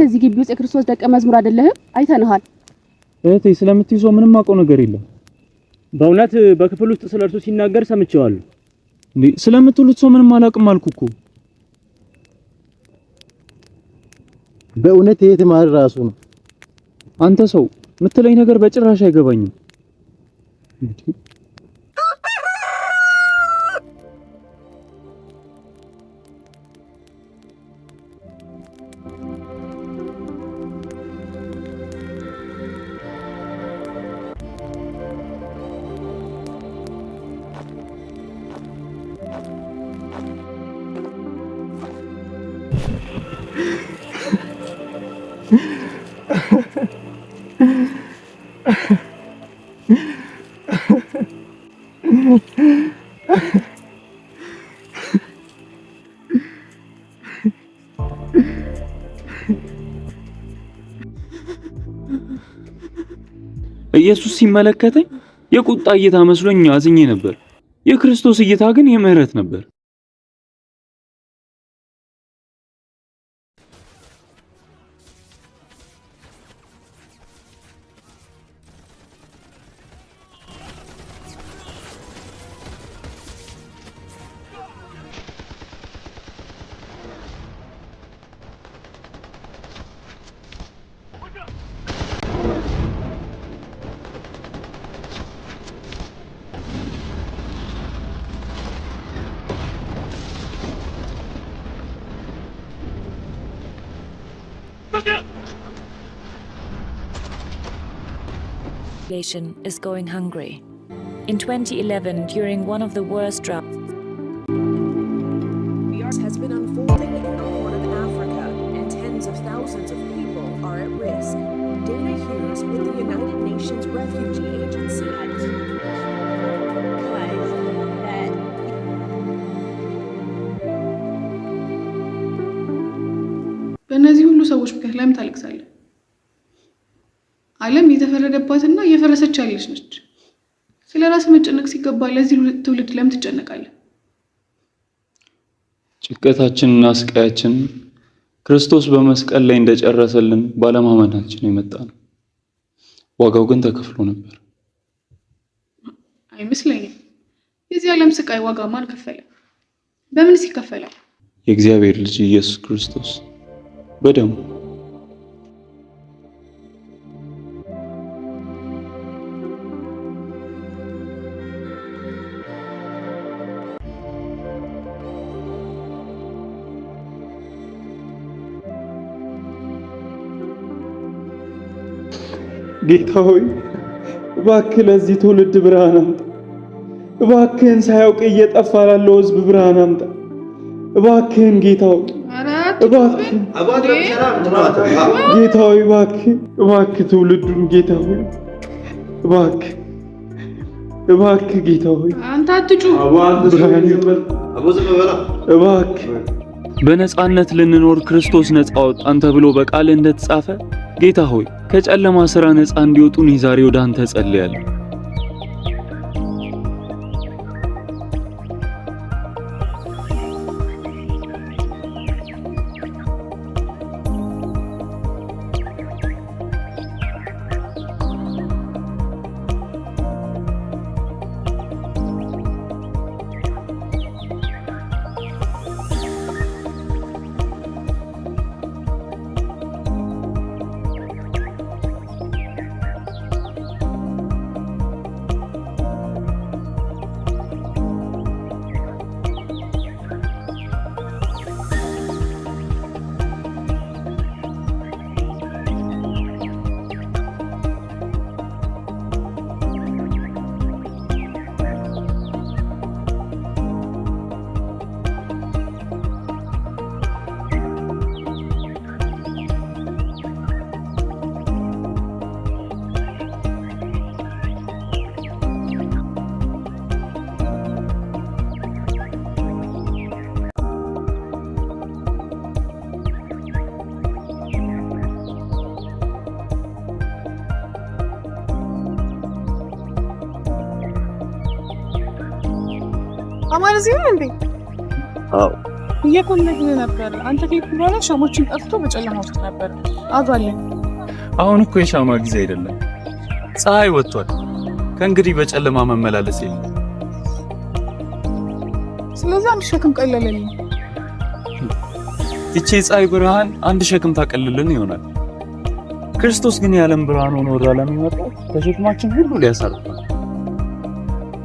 እዚህ ግቢ ውስጥ የክርስቶስ ደቀ መዝሙር አይደለህም? አይተንሃል። እህቴ ስለምትይዘው ምንም አውቀው ነገር የለም። በእውነት በክፍል ውስጥ ስለርሱ ሲናገር ሰምቼዋለሁ። እንዴ ስለምትሉት ሰው ምንም አላውቅም አልኩ እኮ። በእውነት የት ማር ራሱ ነው። አንተ ሰው የምትለኝ ነገር በጭራሽ አይገባኝም። ኢየሱስ ሲመለከተኝ የቁጣ እይታ መስሎኝ አዝኜ ነበር። የክርስቶስ እይታ ግን የምህረት ነበር። Is going hungry. In 2011, during one of the worst droughts, has been unfolding in the Horn of Africa, and tens of thousands of people are at risk. Dana Hughes with the United Nations Refugee Agency. በእነዚህ ሁሉ ሰዎች ምክንያት ለምን ታለቅሳለህ? ዓለም የተፈረደባትና እየፈረሰች ያለች ነች። ስለራስ መጨነቅ ሲገባ ለዚህ ትውልድ ለምን ትጨነቃለህ? ጭንቀታችንና ስቃያችን ክርስቶስ በመስቀል ላይ እንደጨረሰልን ባለማመናችን የመጣ ነው። ዋጋው ግን ተከፍሎ ነበር። አይመስለኝም። የዚህ ዓለም ስቃይ ዋጋ ማን ከፈለ? በምንስ ይከፈላል? የእግዚአብሔር ልጅ ኢየሱስ ክርስቶስ በደሙ። ጌታ ሆይ እባክህ ለዚህ ትውልድ ብርሃን አምጣ። እባክህን ሳያውቅ እየጠፋ ላለው ሕዝብ ብርሃን አምጣ። እባክህን ጌታ ሆይ እባክህ ጌታ ሆይ እባክህ ትውልዱን ጌታ ሆይ እባክህ ጌታ ሆይ አንተ አትጩ። እባክህ በነጻነት ልንኖር ክርስቶስ ነጻ አወጣን ተብሎ በቃል እንደተጻፈ ጌታ ሆይ ከጨለማ ሥራ ነጻ እንዲወጡን ዛሬ ወደ አንተ ጸልያለሁ። አማን እዚህ ነው እንዴ? አዎ እየፈለግን ነበር። አንተ ከሄድክ በኋላ ሻሞችን ጠፍቶ በጨለማ ውስጥ ነበር። አባለን አሁን እኮ የሻማ ጊዜ አይደለም። ፀሐይ ወጥቷል። ከእንግዲህ በጨለማ መመላለስ የለም። ስለዚህ አንድ ሸክም ቀለለልኝ። ይቺ ፀሐይ ብርሃን አንድ ሸክም ታቀልልን ይሆናል። ክርስቶስ ግን የዓለም ብርሃን ሆኖ ወደ ዓለም የመጣው ከሸክማችን ሁሉ ሊያሳርፈን።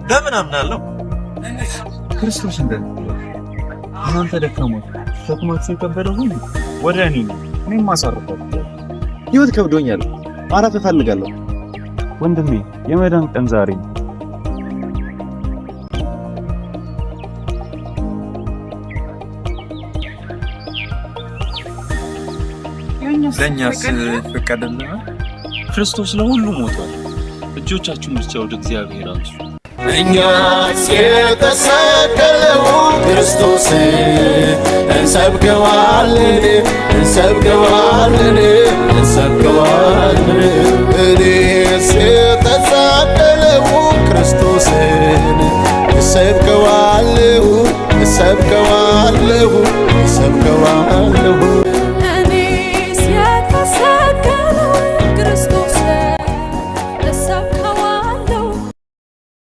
ለምን አምናለሁ? ክርስቶስ እናንተ ደካሞች ሸክማችሁ የከበደ ሁሉ ወደ እኔ ነው፣ እኔም አሳርፋለሁ። ህይወት ከብዶኛል፣ ማረፍ እፈልጋለሁ። ወንድሜ የመዳን ቀን ዛሬ ነው። ለእኛስ ፈቀደልናል። ክርስቶስ ለሁሉ ሞቷል። እጆቻችሁን ብቻ ወደ እግዚአብሔር አንሱ። እኛስ የተሰቀለው ክርስቶስ እንሰብከዋለን፣ እንሰብከዋለን፣ እንሰብከዋለን። እኔስ የተሰቀለው ክርስቶስን እሰብከዋለሁ፣ እሰብከዋለሁ፣ እሰብከዋለሁ።